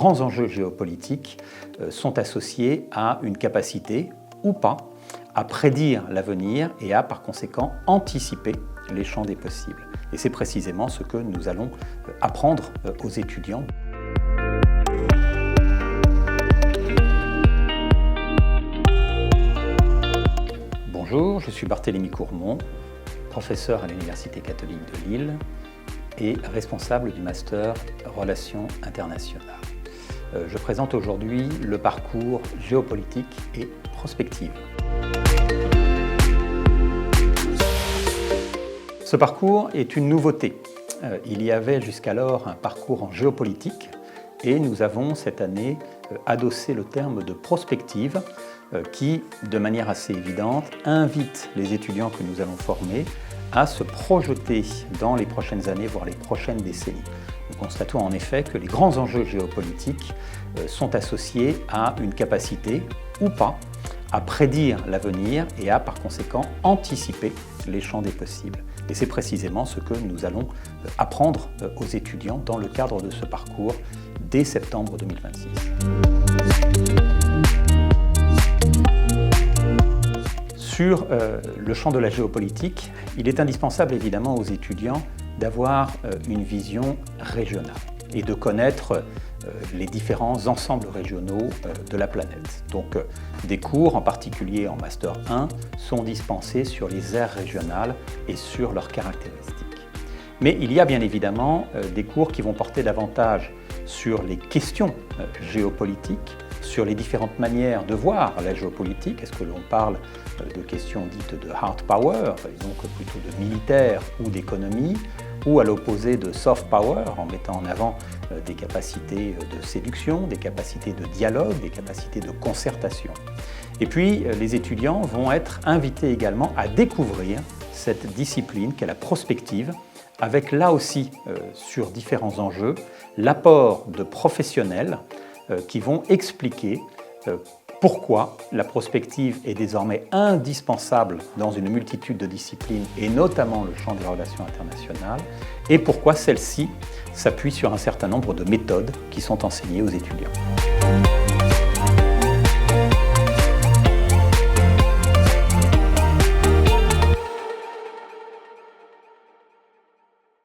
grands enjeux géopolitiques sont associés à une capacité, ou pas, à prédire l'avenir et à, par conséquent, anticiper les champs des possibles. Et c'est précisément ce que nous allons apprendre aux étudiants. Bonjour, je suis Barthélémy Courmont, professeur à l'Université catholique de Lille et responsable du Master Relations internationales. Je présente aujourd'hui le parcours géopolitique et prospective. Ce parcours est une nouveauté. Il y avait jusqu'alors un parcours en géopolitique et nous avons cette année adossé le terme de prospective qui, de manière assez évidente, invite les étudiants que nous allons former à se projeter dans les prochaines années, voire les prochaines décennies. Nous constatons en effet que les grands enjeux géopolitiques sont associés à une capacité, ou pas, à prédire l'avenir et à, par conséquent, anticiper les champs des possibles. Et c'est précisément ce que nous allons apprendre aux étudiants dans le cadre de ce parcours dès septembre 2026. Sur le champ de la géopolitique, il est indispensable évidemment aux étudiants d'avoir une vision régionale et de connaître les différents ensembles régionaux de la planète. Donc des cours, en particulier en Master 1, sont dispensés sur les aires régionales et sur leurs caractéristiques. Mais il y a bien évidemment des cours qui vont porter davantage sur les questions géopolitiques, sur les différentes manières de voir la géopolitique. Est-ce que l'on parle de questions dites de hard power, donc plutôt de militaire ou d'économie, ou à l'opposé de soft power, en mettant en avant des capacités de séduction, des capacités de dialogue, des capacités de concertation. Et puis, les étudiants vont être invités également à découvrir cette discipline qu'est la prospective, avec là aussi, sur différents enjeux, l'apport de professionnels qui vont expliquer pourquoi la prospective est désormais indispensable dans une multitude de disciplines et notamment le champ des relations internationales et pourquoi celle-ci s'appuie sur un certain nombre de méthodes qui sont enseignées aux étudiants.